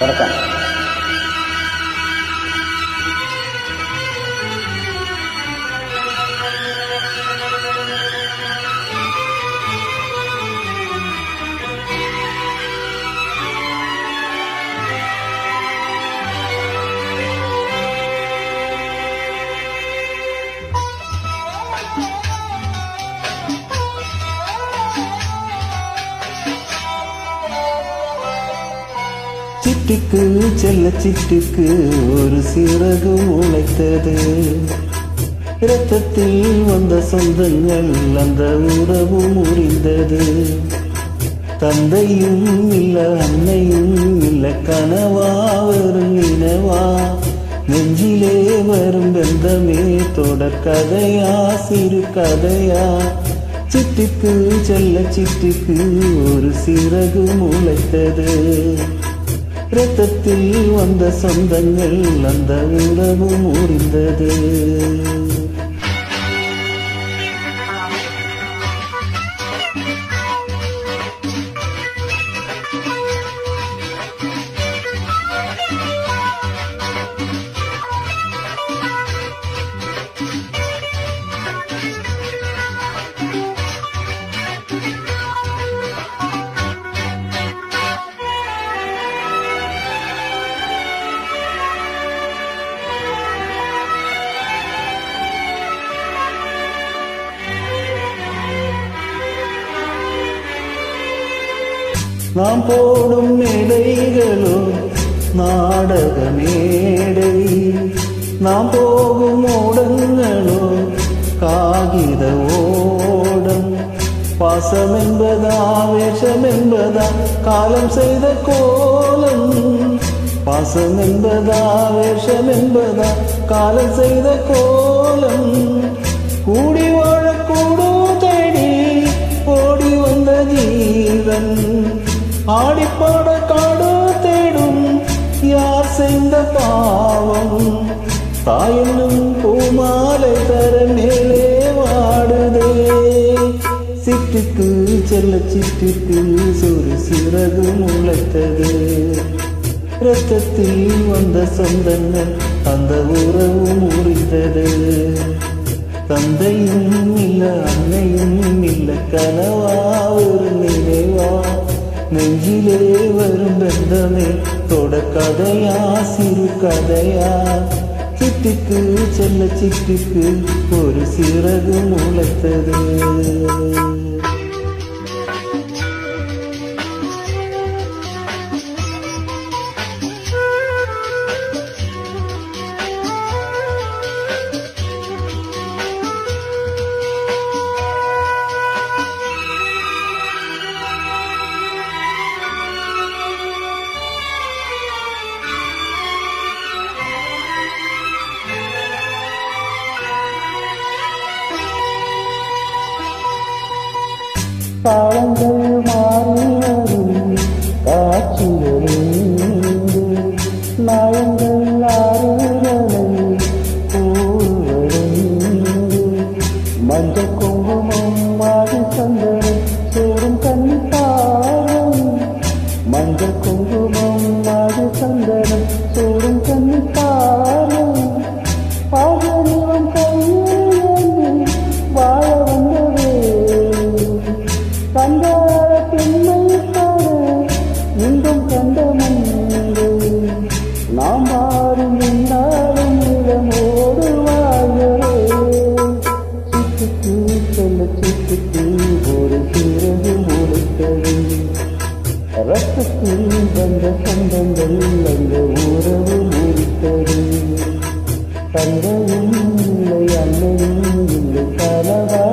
வணக்கம். சிட்டுக்கு செல்ல சிட்டுக்கு ஒரு சிறகு முளைத்தது. இரத்தத்தில் வந்த சொந்தங்கள் அந்த உறவு முறிந்தது. தந்தையும் இல்ல அன்னையும் இல்ல கனவா வரும் நினைவா நெஞ்சிலே வரும் பந்தமே தொடர் கதையா சிறு கதையா. சிட்டுக்கு செல்ல சிட்டுக்கு ஒரு சிறகு முளைத்தது. இரத்தத்தில் வந்த சொந்தங்கள் அந்த உறவு முறிந்தது. நாம் போடும் மேடைகளோ நாடக மேடை, நாம் போகும் ஓடங்களோ காகித ஓடம். பாசம் என்பதா வேஷம் என்பதா காலம் செய்த கோலம். பாசம் என்பதா வேஷம் என்பதா காலம் செய்த கோலம். கூடி வாழ கூடும் தேடி ஓடி வந்த ஜீவன் ஆடிப்பாட காடு தேடும் யார் செய்த பாவம். தாயென்னும் பூமாலை தர மேலே வாடுதே. சிட்டுக்கு செல்ல சிட்டுக்கு ஒரு சிறகு முளைத்தது. இரத்தத்தில் வந்த சொந்தங்கள் அந்த உறவு முறிந்தது. தந்தையும் இல்ல அன்னையும் இல்ல கனவா ஒரு நினைவா நெஞ்சிலே வரும் பந்தமே தொட கதையா சிறு கதையா. சிட்டுக்கு செல்ல சிட்டுக்கு ஒரு சிறகு முளைத்தது. காலங்கள் மாறிவரும் காட்சிகளிலிருந்து நாயங்கள் ஆறுகளை கூறுவடைந்து மஞ்ச குங்குமம் மாறி சந்தனம் சூடும் கண்ணிப்பாரம். மஞ்ச குங்குமம் மாறி சந்தனம் சூடும் கண்ணிப்பாரம். பாகனிவம் கையில் வாழ வந்தவே கண்டார பெண்மைக்கார இன்றும் கண்ட முன்பு நாம் மாறும் நின்றாலும் இடமோடு வாழவே. சிட்டுக்கு செல்ல சிட்டுக்கு ஒரு சிறகு முளைத்தது. ரத்தத்தில் வந்த சொந்தங்கள் அந்த உறவு முறித்தது. தந்தையும் இல்லை அன்னையும் இல்லை கனவா